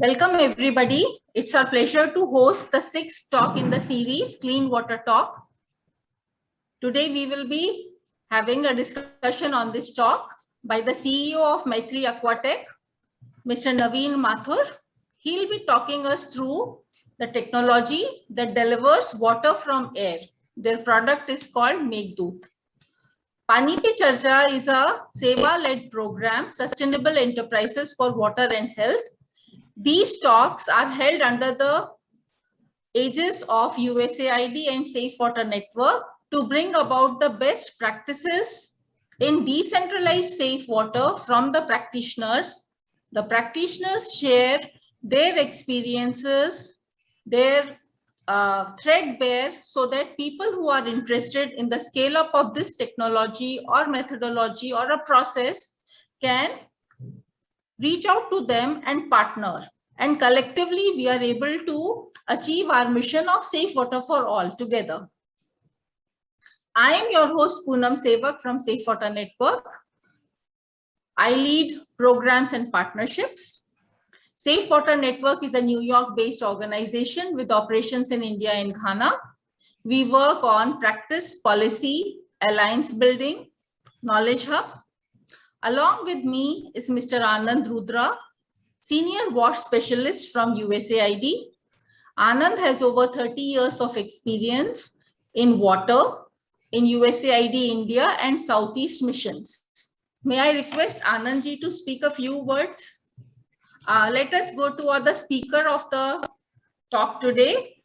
Welcome everybody. It's our pleasure to host the sixth talk in the series, Clean Water Talk. Today we will be having a discussion on this talk by the CEO of Mathur Aquatech, Mr. Naveen Mathur. He'll be talking us through the technology that delivers water from air. Their product is called Meghdoot. Paani Pe Charcha is a Seva-led program, sustainable enterprises for water and health. These talks are held under the aegis of USAID and Safe Water Network to bring about the best practices in decentralized safe water from the practitioners. The practitioners share their experiences, their threadbare, so that people who are interested in the scale up of this technology or methodology or a process can reach out to them and partner. And collectively, we are able to achieve our mission of safe water for all together. I am your host, Poonam Sevak from Safe Water Network. I lead programs and partnerships. Safe Water Network is a New York-based organization with operations in India and Ghana. We work on practice, policy, alliance building, knowledge hub. Along with me is Mr. Anand Rudra, Senior Wash Specialist from USAID. Anand has over 30 years of experience in water in USAID India and Southeast missions. May I request Anand ji to speak a few words? Let us go to the speaker of the talk today.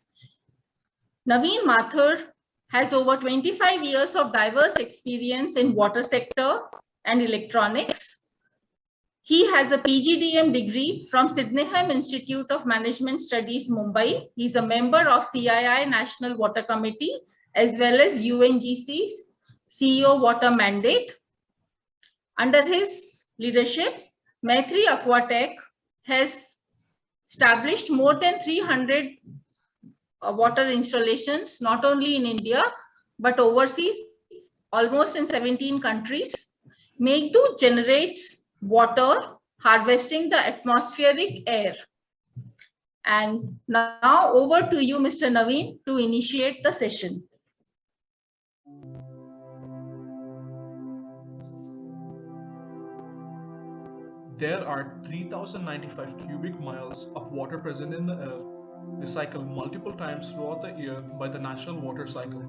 Naveen Mathur has over 25 years of diverse experience in water sector and electronics. He has a PGDM degree from Sydenham Institute of Management Studies, Mumbai. He's a member of CII National Water Committee, as well as UNGC's CEO Water Mandate. Under his leadership, Mathur Aquatech has established more than 300 water installations, not only in India, but overseas, almost in 17 countries. Meghdoot generates water, harvesting the atmospheric air. And now over to you, Mr. Naveen, to initiate the session. There are 3,095 cubic miles of water present in the air, recycled multiple times throughout the year by the natural water cycle.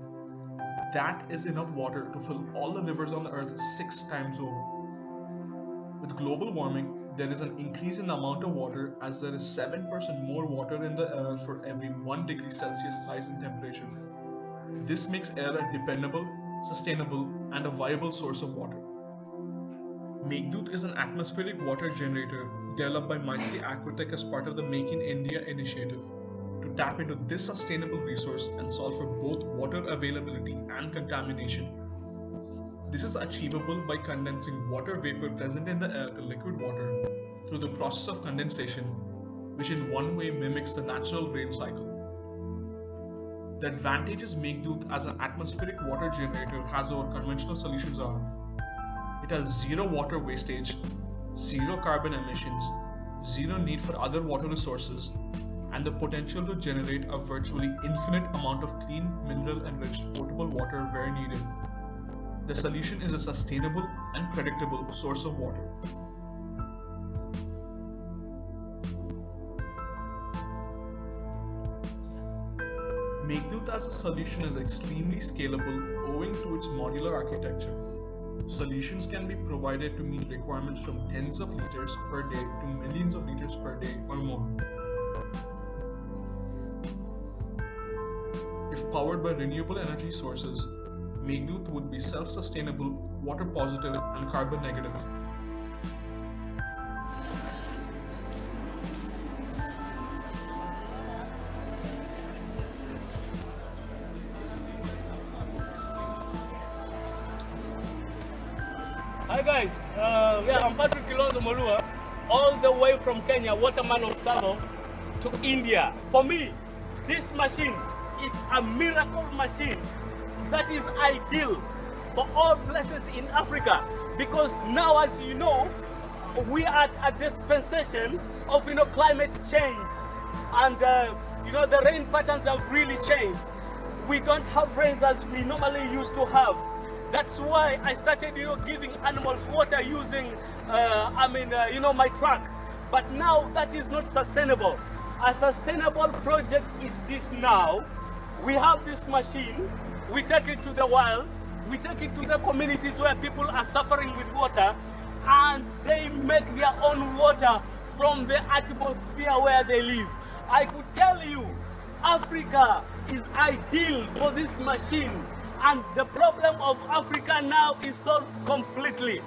That is enough water to fill all the rivers on the earth 6 times over. With global warming, there is an increase in the amount of water as there is 7% more water in the air for every 1 degree Celsius rise in temperature. This makes air a dependable, sustainable, and a viable source of water. Meghdoot is an atmospheric water generator developed by Mathur Aquatech as part of the Make in India initiative to tap into this sustainable resource and solve for both water availability and contamination. This is achievable by condensing water vapor present in the air to liquid water through the process of condensation, which in one way mimics the natural rain cycle. The advantages Meghdoot as an atmospheric water generator has over conventional solutions are: it has zero water wastage, zero carbon emissions, zero need for other water resources, and the potential to generate a virtually infinite amount of clean, mineral-enriched potable water where needed. The solution is a sustainable and predictable source of water. Meghdoot as a solution is extremely scalable owing to its modular architecture. Solutions can be provided to meet requirements from tens of liters per day to millions of liters per day or more. If powered by renewable energy sources, Meghdoot would be self-sustainable, water positive, and carbon negative. Hi guys, I'm Patrick Kilonzo Morua, all the way from Kenya, Waterman of Savo, to India. For me, this machine is a miracle machine that is ideal for all places in Africa, because now, as you know, we are at a dispensation of climate change, and the rain patterns have really changed. We don't have rains as we normally used to have. That's why I started giving animals water using my truck. But now that is not sustainable. A sustainable project is this now. We have this machine, we take it to the wild, we take it to the communities where people are suffering with water, and they make their own water from the atmosphere where they live. I could tell you, Africa is ideal for this machine, and the problem of Africa now is solved completely.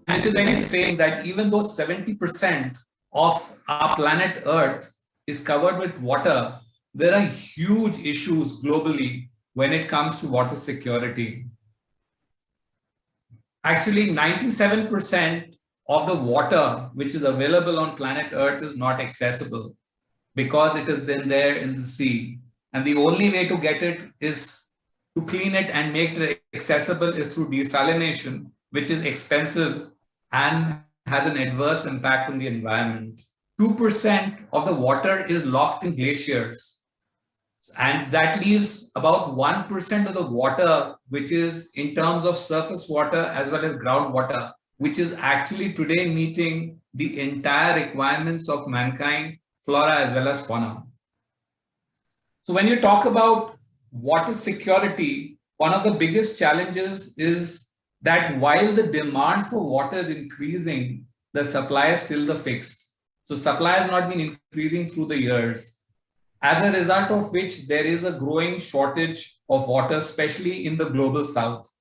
And it is very strange that even though 70% of our planet Earth is covered with water, there are huge issues globally when it comes to water security. Actually, 97% of the water which is available on planet Earth is not accessible because it is then there in the sea. And the only way to get it is to clean it and make it accessible is through desalination, which is expensive and has an adverse impact on the environment. 2% of the water is locked in glaciers. And that leaves about 1% of the water, which is in terms of surface water as well as groundwater, which is actually today meeting the entire requirements of mankind, flora as well as fauna. So when you talk about water security, one of the biggest challenges is that while the demand for water is increasing, the supply is still the fixed. So supply has not been increasing through the years, as a result of which there is a growing shortage of water, especially in the global south,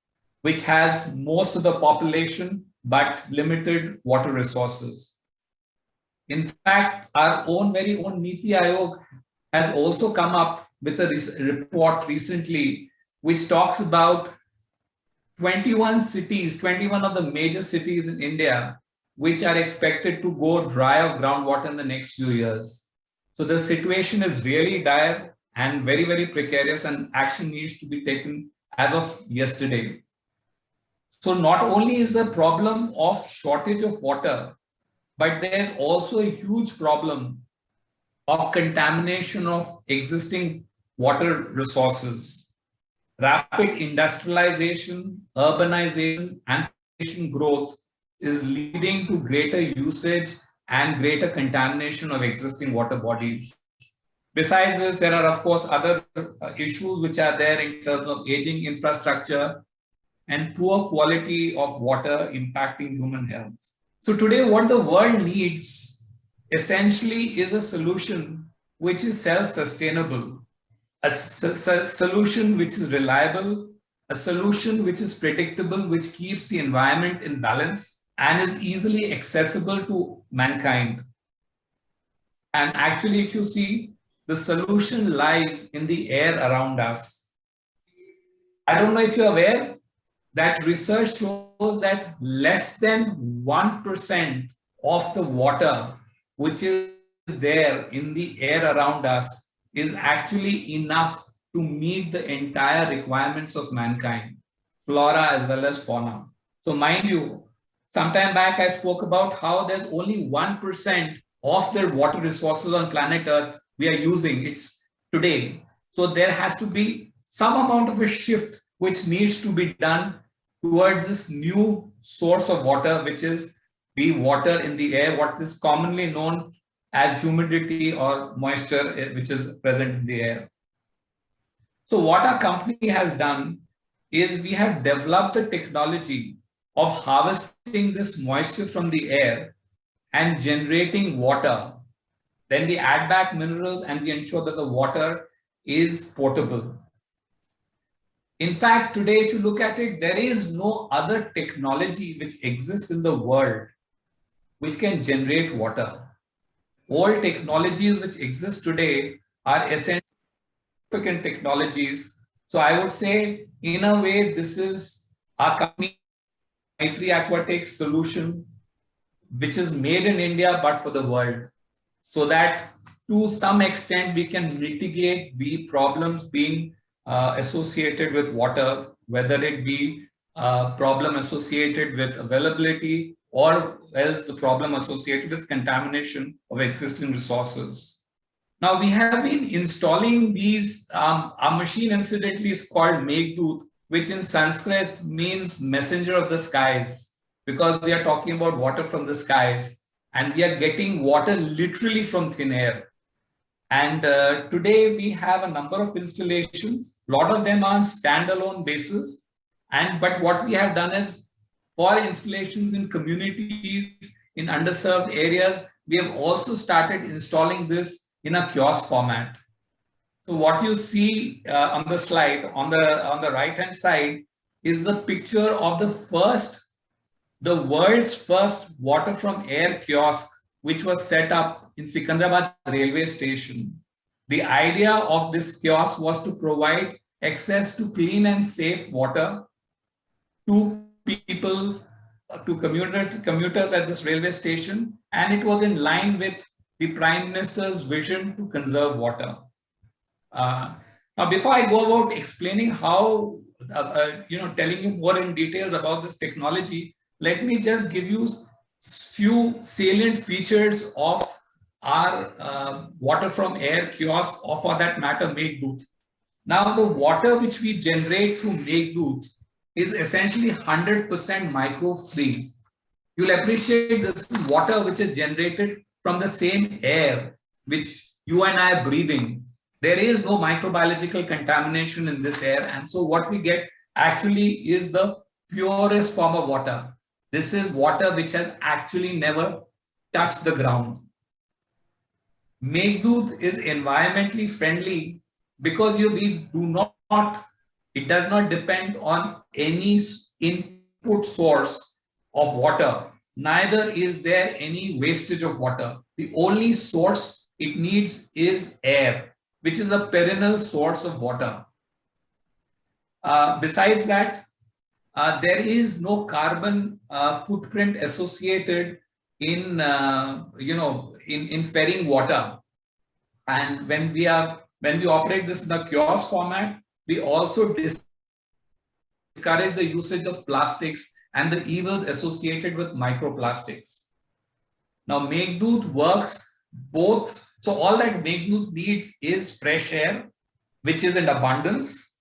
which has most of the population but limited water resources. In fact, our very own Niti Aayog has also come up with a report recently, which talks about 21 cities, 21 of the major cities in India, which are expected to go dry of groundwater in the next few years. So the situation is really dire and very, very precarious, and action needs to be taken as of yesterday. So not only is the problem of shortage of water, but there's also a huge problem of contamination of existing water resources. Rapid industrialization, urbanization, and population growth is leading to greater usage and greater contamination of existing water bodies. Besides this, there are, of course, other issues which are there in terms of aging infrastructure and poor quality of water impacting human health. So today, what the world needs essentially is a solution which is self-sustainable, a solution which is reliable, a solution which is predictable, which keeps the environment in balance and is easily accessible to mankind. And actually, if you see, the solution lies in the air around us. I don't know if you're aware that research shows that less than 1% of the water which is there in the air around us is actually enough to meet the entire requirements of mankind, flora as well as fauna. So mind you, sometime back I spoke about how there's only 1% of the water resources on planet Earth we are using. It's today. So there has to be some amount of a shift which needs to be done towards this new source of water, which is the water in the air, what is commonly known as humidity or moisture, which is present in the air. So what our company has done is we have developed the technology of harvesting this moisture from the air and generating water. Then we add back minerals and we ensure that the water is potable. In fact, today, if you look at it, there is no other technology which exists in the world which can generate water. All technologies which exist today are essentially significant technologies So I would say, in a way, this is our company, i3 Aquatics solution, which is made in India, but for the world, so that to some extent we can mitigate the problems being associated with water, whether it be a problem associated with availability or else the problem associated with contamination of existing resources. Now we have been installing these, our machine incidentally is called Meghdoot, which in Sanskrit means messenger of the skies, because we are talking about water from the skies and we are getting water literally from thin air. And today we have a number of installations, a lot of them are on standalone basis. But what we have done is for installations in communities, in underserved areas, we have also started installing this in a kiosk format. So what you see on the slide on the right hand side is the picture of the world's first water from air kiosk, which was set up in Secunderabad railway station. The idea of this kiosk was to provide access to clean and safe water to people, to commuters at this railway station, and it was in line with the Prime Minister's vision to conserve water. Now, before I go about explaining how, telling you more in details about this technology, let me just give you few salient features of our water from air kiosk, or for that matter, Meghdoot. Now, the water which we generate through Meghdoot is essentially 100% micro-free. You'll appreciate this is water which is generated from the same air which you and I are breathing. There is no microbiological contamination in this air. And so what we get actually is the purest form of water. This is water which has actually never touched the ground. Meghdoot is environmentally friendly because we do not, it does not depend on any input source of water. Neither is there any wastage of water. The only source it needs is air, which is a perennial source of water. Besides that, there is no carbon footprint associated in ferrying water. And when we operate this in the kiosk format, we also discourage the usage of plastics and the evils associated with microplastics. Now, Meghdoot works both. So all that Meghdoot needs is fresh air, which is in abundance,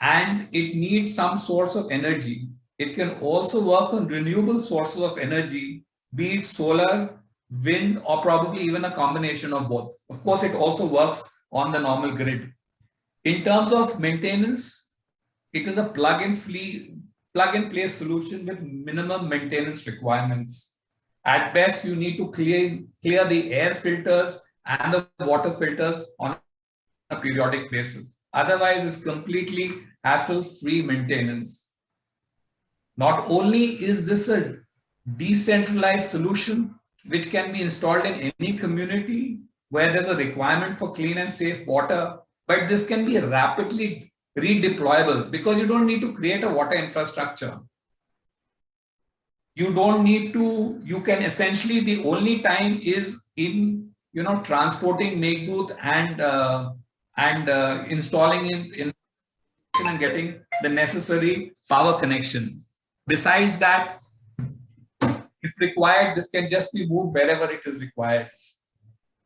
and it needs some source of energy. It can also work on renewable sources of energy, be it solar, wind, or probably even a combination of both. Of course, it also works on the normal grid. In terms of maintenance, it is a plug-and-play solution with minimum maintenance requirements. At best, you need to clear the air filters and the water filters on a periodic basis. Otherwise, it's completely hassle-free maintenance. Not only is this a decentralized solution which can be installed in any community where there's a requirement for clean and safe water, but this can be rapidly redeployable because you don't need to create a water infrastructure. You don't need to, you can essentially, the only time is in, transporting Meghdoot and installing in and getting the necessary power connection. Besides that, if required, this can just be moved wherever it is required.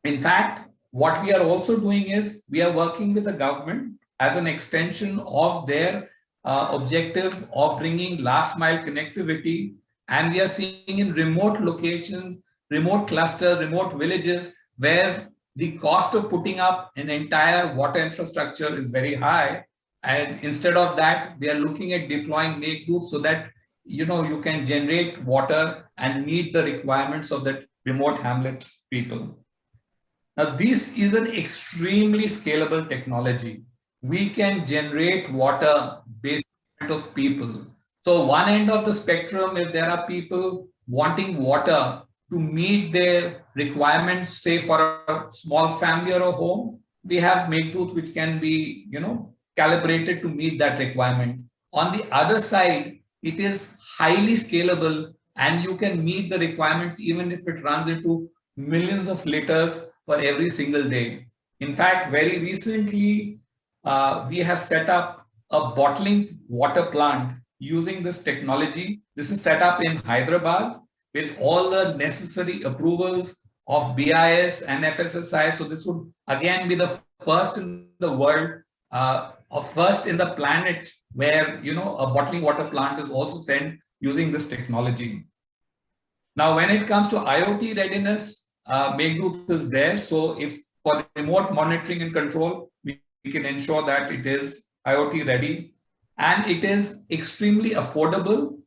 In fact, what we are also doing is we are working with the government as an extension of their objective of bringing last mile connectivity. And we are seeing in remote locations, remote clusters, remote villages, where the cost of putting up an entire water infrastructure is very high. And instead of that, we are looking at deploying Meghdoot so that you can generate water and meet the requirements of that remote hamlet people. Now, this is an extremely scalable technology. We can generate water based on people. So one end of the spectrum, if there are people wanting water to meet their requirements, say for a small family or a home, we have Meghdoot, which can be, calibrated to meet that requirement. On the other side, it is highly scalable and you can meet the requirements even if it runs into millions of liters for every single day. In fact, very recently, we have set up a bottling water plant using this technology. This is set up in Hyderabad with all the necessary approvals of BIS and FSSI. So this would again be the first in the world, or first in the planet where a bottling water plant is also sent using this technology. Now, when it comes to IoT readiness, Meghdoot is there. So if for remote monitoring and control, we can ensure that it is IoT ready, and it is extremely affordable,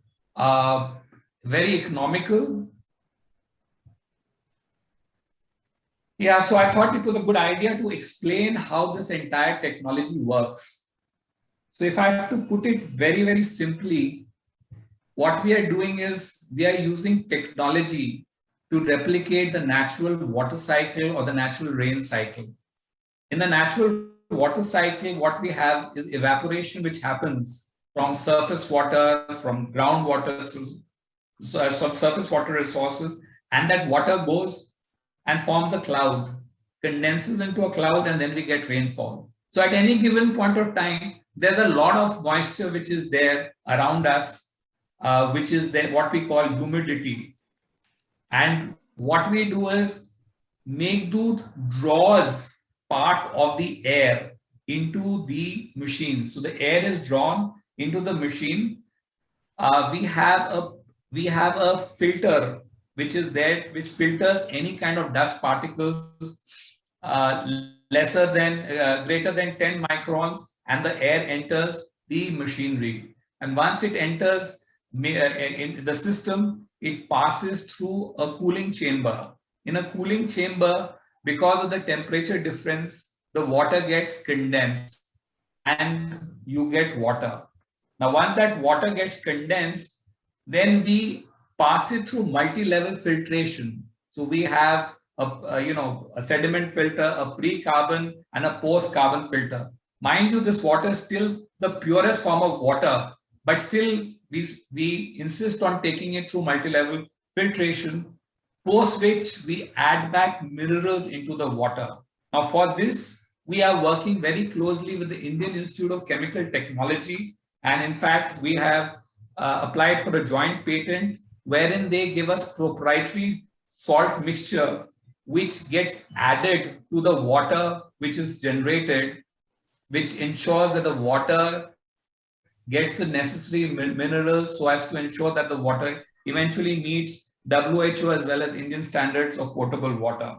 very economical. Yeah, so I thought it was a good idea to explain how this entire technology works. So if I have to put it very, very simply, what we are doing is we are using technology to replicate the natural water cycle or the natural rain cycle. In the natural water cycle, what we have is evaporation, which happens from surface water, from groundwater, surface water resources, and that water goes and forms a cloud, condenses into a cloud, and then we get rainfall. So at any given point of time, there's a lot of moisture which is there around us, which is there, what we call humidity. And what we do is Meghdoot draws part of the air into the machine. So the air is drawn into the machine. We have a filter which is there, which filters any kind of dust particles greater than 10 microns, and the air enters the machinery. And once it enters in the system, it passes through a cooling chamber. In a cooling chamber, because of the temperature difference, the water gets condensed and you get water. Now, once that water gets condensed, then we pass it through multi-level filtration. So we have a sediment filter, a pre-carbon and a post-carbon filter. Mind you, this water is still the purest form of water, but still we insist on taking it through multi-level filtration, post which we add back minerals into the water. Now for this, we are working very closely with the Indian Institute of Chemical Technology. And in fact, we have applied for a joint patent wherein they give us proprietary salt mixture, which gets added to the water which is generated, which ensures that the water gets the necessary minerals so as to ensure that the water eventually meets WHO as well as Indian standards of potable water.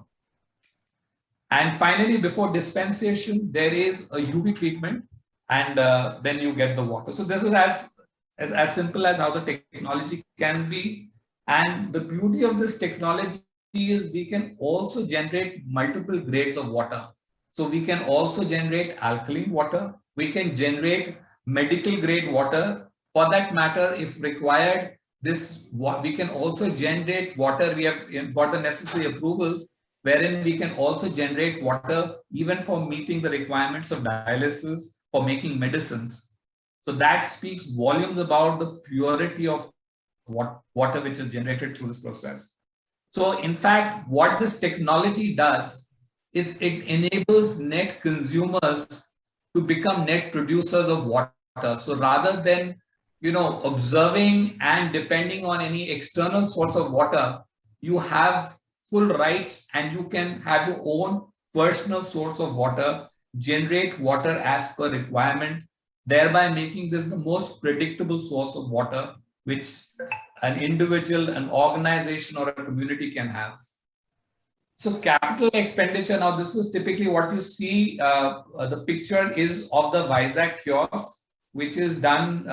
And finally, before dispensation, there is a UV treatment, and then you get the water. So this is as simple as how the technology can be. And the beauty of this technology is we can also generate multiple grades of water. So we can also generate alkaline water. We can generate medical grade water. For that matter, if required, we can also generate water. We have got the necessary approvals wherein we can also generate water even for meeting the requirements of dialysis, for making medicines. So that speaks volumes about the purity of water which is generated through this process. So in fact, what this technology does is it enables net consumers to become net producers of water. So rather than observing and depending on any external source of water, you have full rights and you can have your own personal source of water, generate water as per requirement, thereby making this the most predictable source of water which an individual, an organization, or a community can have. So capital expenditure, now this is typically what you see, the picture is of the Vizag kiosk, which is done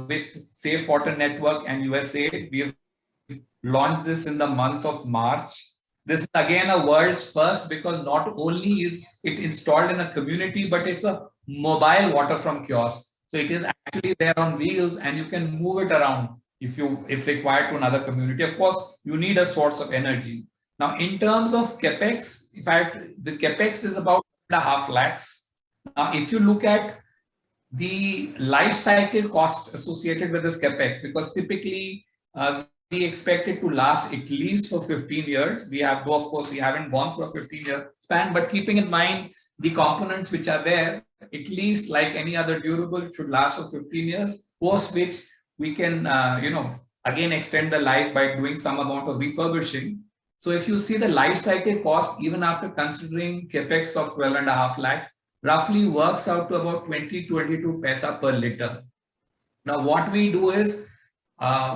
with Safe Water Network and USA. We have launched this in the month of March. This is again a world's first because not only is it installed in a community, but it's a mobile water from kiosk. So it is actually there on wheels and you can move it around if required to another community. Of course, you need a source of energy. Now, in terms of capex, the capex is about 2.5 lakhs. Now, if you look at the life cycle cost associated with this capex, because typically we expect it to last at least for 15 years. We have, though of course we haven't gone for a 15-year span, but keeping in mind the components which are there, at least like any other durable, it should last for 15 years, post which we can, again extend the life by doing some amount of refurbishing. So if you see the life cycle cost, even after considering capex of 12.5 lakhs, roughly works out to about 20-22 paisa per liter. Now, what we do is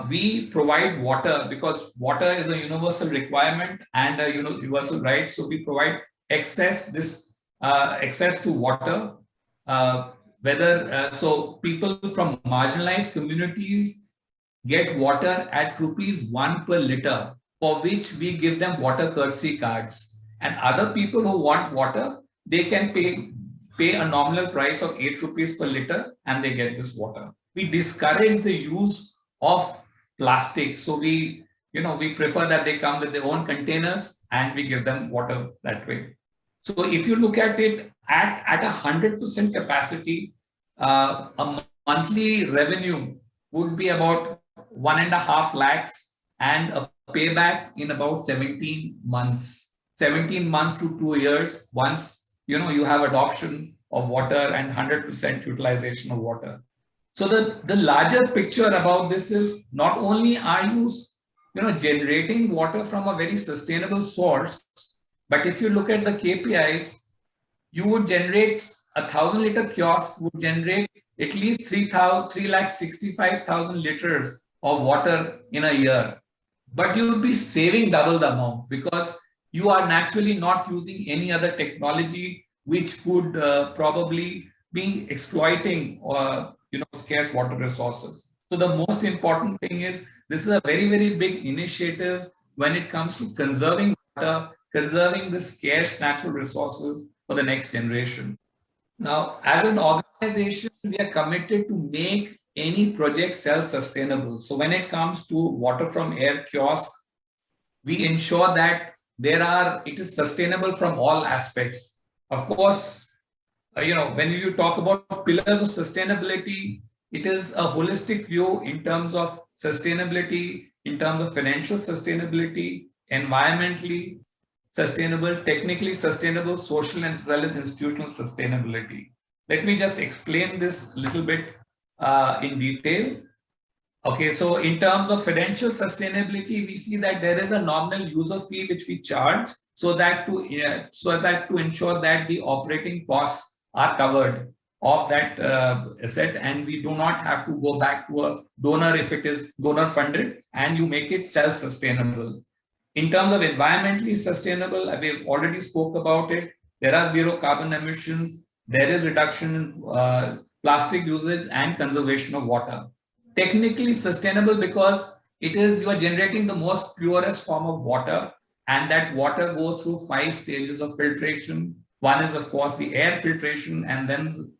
we provide water, because water is a universal requirement and a universal right. So we provide access to water, so people from marginalized communities get water at ₹1 per liter, for which we give them water courtesy cards. And other people who want water, they can pay a nominal price of ₹8 per liter and they get this water. We discourage the use of plastic. So we prefer that they come with their own containers and we give them water that way. So if you look at it at 100% capacity, a monthly revenue would be about 1.5 lakhs and a payback in about 17 months to 2 years once you have adoption of water and 100% utilization of water. So the larger picture about this is not only are you generating water from a very sustainable source, but if you look at the KPIs, you would generate 1,000-liter kiosk would generate at least 3,65,000 liters of water in a year. But you would be saving double the amount because you are naturally not using any other technology which could probably be exploiting scarce water resources. So the most important thing is this is a very, very big initiative when it comes to conserving water, conserving the scarce natural resources for the next generation. Now, as an organization, we are committed to make any project self-sustainable. So when it comes to water from air kiosk, we ensure that it is sustainable from all aspects. Of course, when you talk about pillars of sustainability, it is a holistic view in terms of sustainability, in terms of financial sustainability, environmentally sustainable, technically sustainable, social as well as institutional sustainability. Let me just explain this a little bit in detail. Okay, so in terms of financial sustainability, we see that there is a nominal user fee which we charge so that to ensure that the operating costs are covered of that asset, and we do not have to go back to a donor if it is donor funded, and you make it self-sustainable. In terms of environmentally sustainable, we've already spoke about it. There are zero carbon emissions. There is reduction in plastic usage and conservation of water. Technically sustainable because you are generating the most purest form of water, and that water goes through 5 stages of filtration. One is of course the air filtration, and then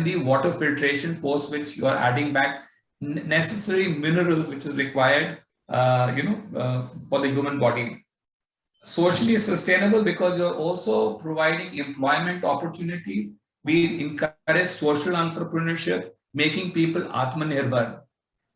the water filtration, post which you are adding back necessary minerals which is required for the human body. Socially sustainable because you're also providing employment opportunities. We encourage social entrepreneurship, making people Atmanirbhar.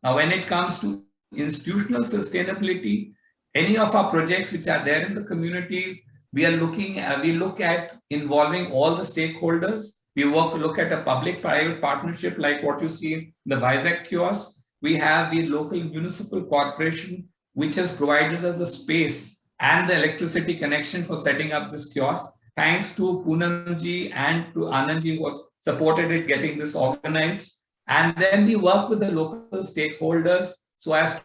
Now, when it comes to institutional sustainability, any of our projects which are there in the communities, we look at involving all the stakeholders. We look at a public-private partnership like what you see in the Vizag kiosk. We have the local municipal corporation, which has provided us the space and the electricity connection for setting up this kiosk. Thanks to Poonamji and to Anandji who have supported it, getting this organized. And then we work with the local stakeholders so as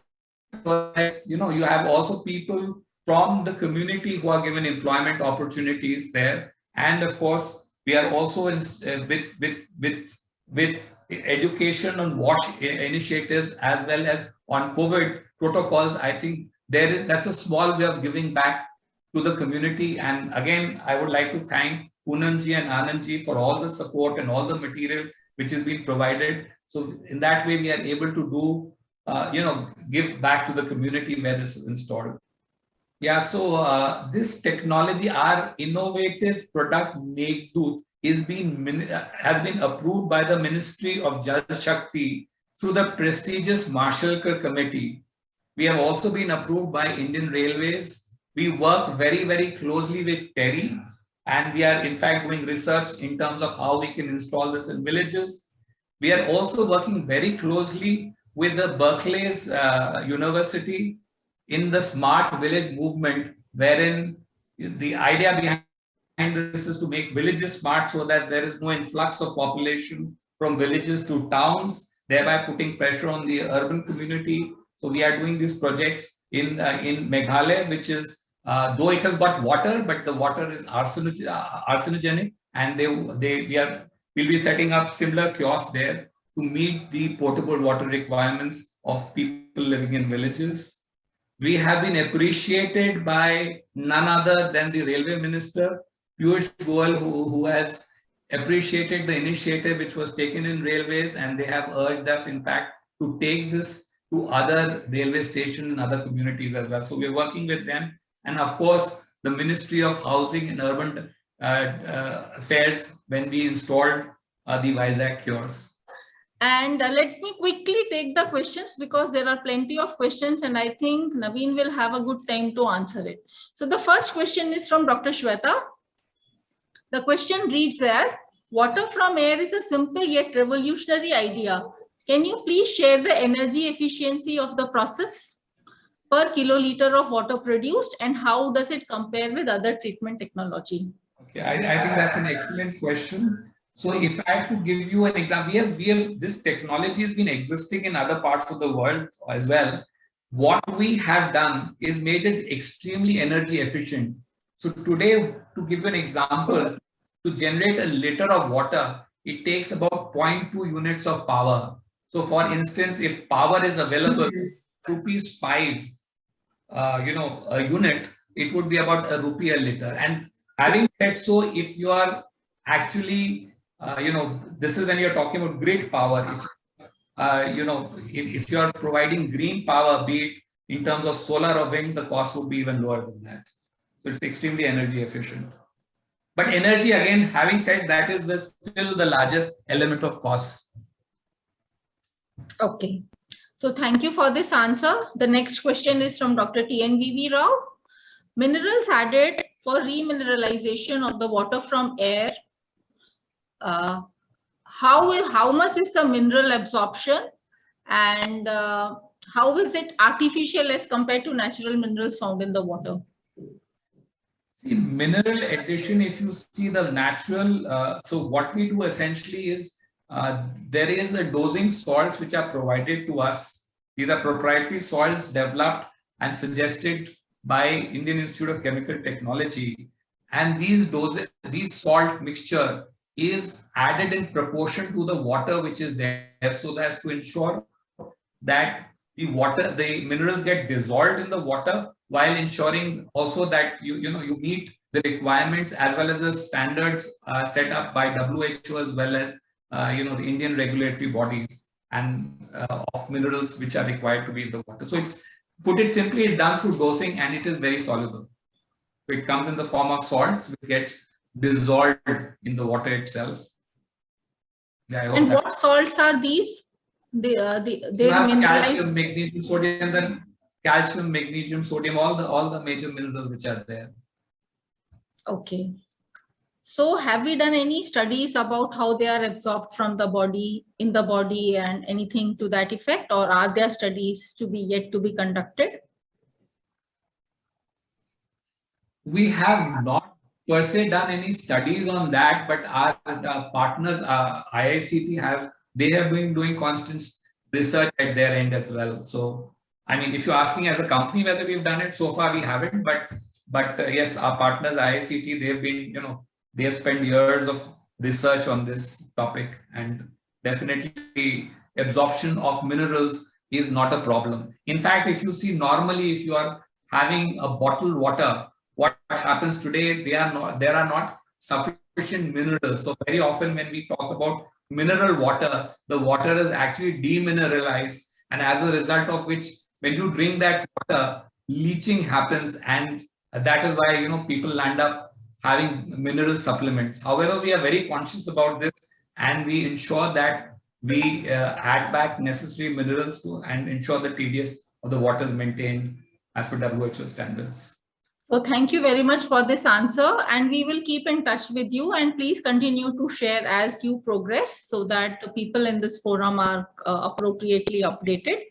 that you have also people from the community who are given employment opportunities there. And of course, we are also with education on WASH initiatives as well as on COVID protocols. I think that's a small way of giving back to the community. And again, I would like to thank Poonamji and Anandji for all the support and all the material which is being provided. So in that way, we are able to do, give back to the community where this is installed. Yeah, so this technology, our innovative product Meghdoot, has been approved by the Ministry of Jal Shakti through the prestigious Mashalkar Committee. We have also been approved by Indian Railways. We work very, very closely with TERI, and we are in fact doing research in terms of how we can install this in villages. We are also working very closely with the Berkeley's University in the smart village movement, wherein the idea behind this is to make villages smart so that there is no influx of population from villages to towns, thereby putting pressure on the urban community. So we are doing these projects in Meghalaya, which is, though it has got water, but the water is carcinogenic, and we'll be setting up similar kiosks there to meet the potable water requirements of people living in villages. We have been appreciated by none other than the Railway Minister, Piyush Goyal, who has appreciated the initiative which was taken in railways, and they have urged us, in fact, to take this to other railway stations and other communities as well. So we're working with them. And of course, the Ministry of Housing and Urban Affairs when we installed the Vizag kiosks. And let me quickly take the questions because there are plenty of questions and I think Naveen will have a good time to answer it. So the first question is from Dr. Shweta. The question reads as, water from air is a simple yet revolutionary idea. Can you please share the energy efficiency of the process per kiloliter of water produced and how does it compare with other treatment technology? Okay, I think that's an excellent question. So if I have to give you an example, this technology has been existing in other parts of the world as well. What we have done is made it extremely energy efficient. So today, to give you an example, to generate a liter of water, it takes about 0.2 units of power. So for instance, if power is available, rupees 5, a unit, it would be about a rupee a liter. And having said so, if you are actually this is when you're talking about grid power. If you are providing green power, be it in terms of solar or wind, the cost would be even lower than that. So it's extremely energy efficient. But energy, again, having said that, is still the largest element of cost. Okay. So thank you for this answer. The next question is from Dr. TNVV Rao. Minerals added for remineralization of the water from air. How much is the mineral absorption and how is it artificial as compared to natural minerals found in the water? See, mineral addition, if you see the natural, so what we do essentially is there is a dosing salts which are provided to us. These are proprietary salts developed and suggested by Indian Institute of Chemical Technology. And these salt mixture is added in proportion to the water which is there, so as to ensure that the minerals get dissolved in the water, while ensuring also that you meet the requirements as well as the standards set up by WHO as well as the Indian regulatory bodies and of minerals which are required to be in the water. So it's, put it simply, it's done through dosing and it is very soluble. So it comes in the form of salts which gets dissolved in the water itself. Yeah, and what salts are these? They calcium, magnesium, sodium, then calcium, magnesium, sodium, all the major minerals which are there. Okay. So have we done any studies about how they are absorbed from the body, in the body, and anything to that effect, or are there studies yet to be conducted? We have not per se done any studies on that, but our partners, IICT, they have been doing constant research at their end as well. So, I mean, if you're asking as a company whether we've done it, so far we haven't, but yes, our partners, IICT, they've been, they have spent years of research on this topic, and definitely absorption of minerals is not a problem. In fact, if you see normally, if you are having a bottled water, what happens today, there are not sufficient minerals. So very often when we talk about mineral water, the water is actually demineralized, and as a result of which, when you drink that water, leaching happens, and that is why people land up having mineral supplements. However, we are very conscious about this, and we ensure that we add back necessary minerals to and ensure the TDS of the water is maintained as per WHO standards. So thank you very much for this answer, and we will keep in touch with you, and please continue to share as you progress so that the people in this forum are appropriately updated.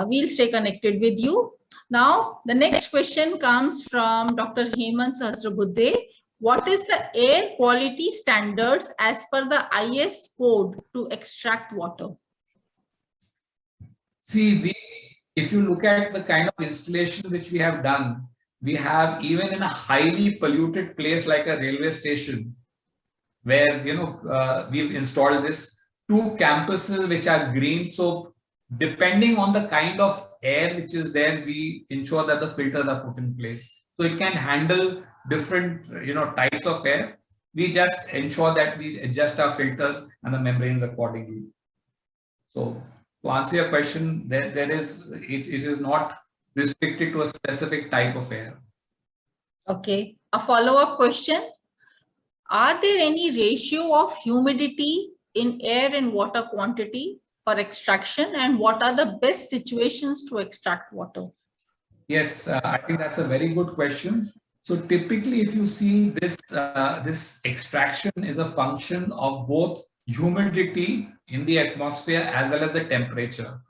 We'll stay connected with you. Now, the next question comes from Dr. Hemant Sahasrabudhe. What is the air quality standards as per the IS code to extract water? See, if you look at the kind of installation which we have done, we have even in a highly polluted place like a railway station, where we've installed this, 2 campuses which are green. So depending on the kind of air which is there, we ensure that the filters are put in place. So it can handle different types of air. We just ensure that we adjust our filters and the membranes accordingly. So to answer your question, it is not restricted to a specific type of air. Okay, a follow-up question. Are there any ratio of humidity in air and water quantity for extraction, and what are the best situations to extract water? Yes, I think that's a very good question. So typically, if you see this, this extraction is a function of both humidity in the atmosphere as well as the temperature.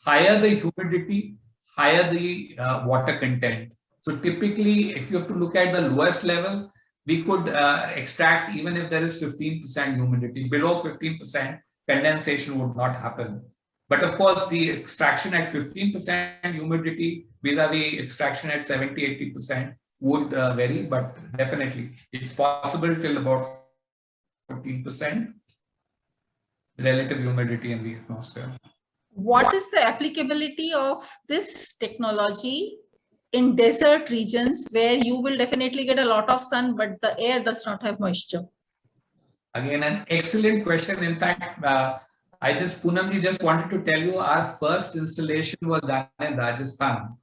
Higher the humidity, higher the water content. So typically, if you have to look at the lowest level, we could extract even if there is 15% humidity. Below 15%, condensation would not happen. But of course, the extraction at 15% humidity vis-a-vis extraction at 70-80% would vary, but definitely it's possible till about 15% relative humidity in the atmosphere. What is the applicability of this technology in desert regions where you will definitely get a lot of sun, but the air does not have moisture? Again, an excellent question. In fact, Poonamji just wanted to tell you our first installation was done in Rajasthan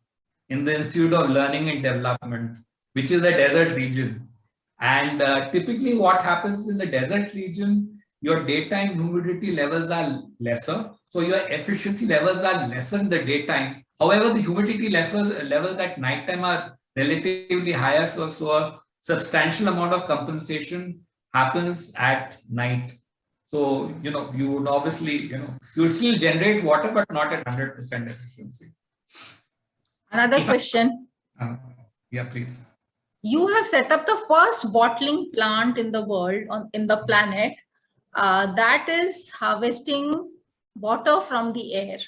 in the Institute of Learning and Development, which is a desert region. And typically what happens in the desert region, your daytime humidity levels are lesser. So your efficiency levels are lesser in the daytime. However, the humidity levels at nighttime are relatively higher. So a substantial amount of compensation happens at night. So, you would obviously, you would still generate water, but not at 100% efficiency. Another question. Yeah, please. You have set up the first bottling plant in the world, in the planet, that is harvesting water from the air.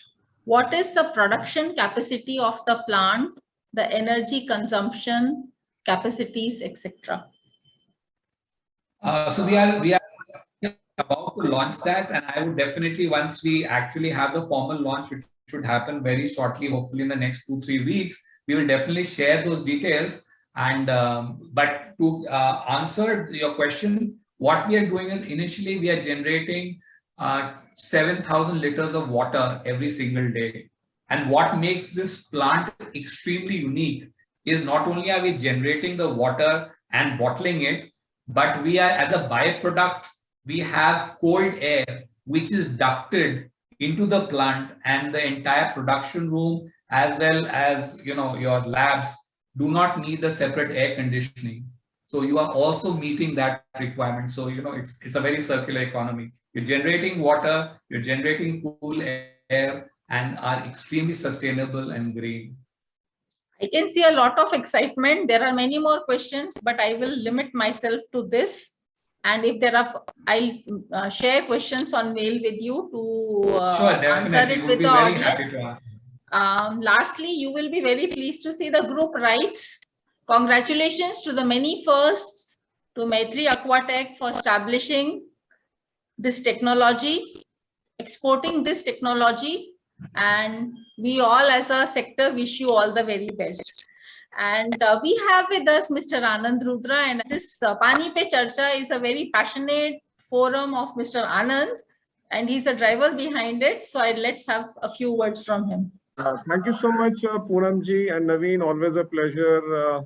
What is the production capacity of the plant, the energy consumption capacities, etc.? So we are about to launch that, and I would definitely, once we actually have the formal launch, which should happen very shortly, hopefully in the next 2-3 weeks, we will definitely share those details. And but to answer your question, what we are doing is initially we are generating 7,000 liters of water every single day. And what makes this plant extremely unique is not only are we generating the water and bottling it, but we are, as a byproduct, we have cold air which is ducted into the plant, and the entire production room as well as your labs do not need the separate air conditioning. So you are also meeting that requirement. So it's a very circular economy. You're generating water, you're generating cool air, and are extremely sustainable and green. I can see a lot of excitement. There are many more questions, but I will limit myself to this. And if there are, I'll share questions on mail with you to answer it with the audience. Lastly, you will be very pleased to see the group writes, congratulations to the many firsts to Maitri Aquatech for establishing this technology, exporting this technology, and we all as a sector wish you all the very best. And we have with us Mr. Anand Rudra, and this Paani Pe Charcha is a very passionate forum of Mr. Anand, and he's the driver behind it. So let's have a few words from him. Thank you so much, Poonamji and Naveen. Always a pleasure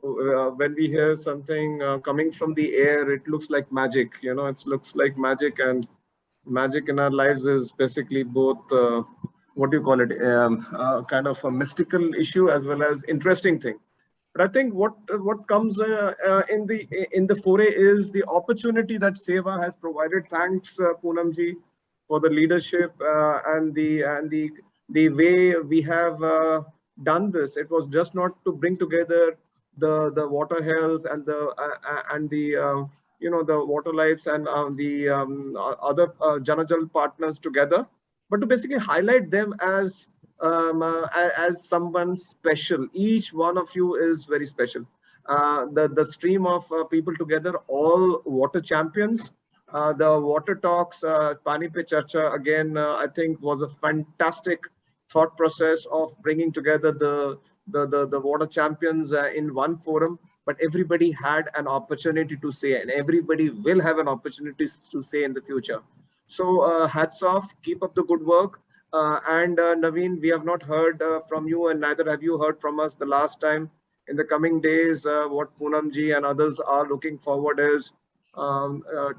when we hear something coming from the air, it looks like magic. You know, it looks like magic, and magic in our lives is basically both what do you call it? Kind of a mystical issue as well as interesting thing. But I think what comes in the foray is the opportunity that Seva has provided. Thanks, Poonamji, for the leadership and the way we have done this. It was just not to bring together the water health and the the water lives and the other Janajal partners together, but to basically highlight them as someone special. Each one of you is very special. The stream of people together, all water champions. The water talks, Paani Pe Charcha, again, I think was a fantastic thought process of bringing together the water champions in one forum. But everybody had an opportunity to say, and everybody will have an opportunity to say in the future. So hats off, keep up the good work. And Naveen, we have not heard from you, and neither have you heard from us the last time. In the coming days, what Poonamji and others are looking forward is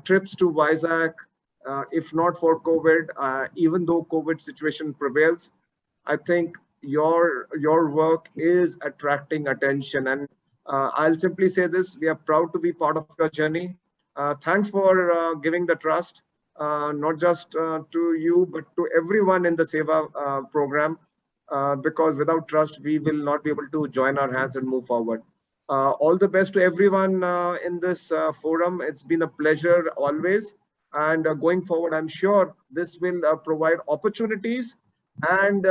trips to Vizag, if not for COVID, even though COVID situation prevails. I think your work is attracting attention, and I'll simply say this: we are proud to be part of your journey. Thanks for giving the trust, not just to you, but to everyone in the Seva program, because without trust, we will not be able to join our hands and move forward. All the best to everyone in this forum. It's been a pleasure always. And going forward, I'm sure this will provide opportunities and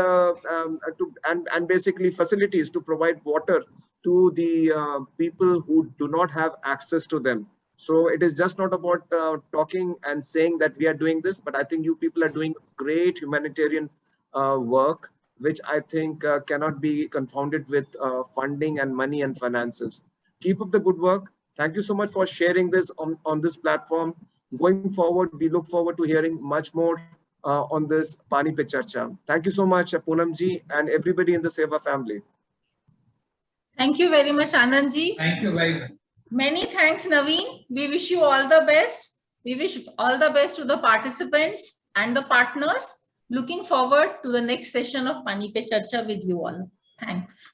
and basically facilities to provide water to the people who do not have access to them. So it is just not about talking and saying that we are doing this, but I think you people are doing great humanitarian work, which I think cannot be confounded with funding and money and finances. Keep up the good work. Thank you so much for sharing this on this platform. Going forward, we look forward to hearing much more on this Paani Pe Charcha. Thank you so much, Poonamji, and everybody in the Seva family. Thank you very much, Anandji. Thank you very much. Many thanks, Naveen. We wish you all the best. We wish all the best to the participants and the partners. Looking forward to the next session of Paani Pe Charcha with you all. Thanks.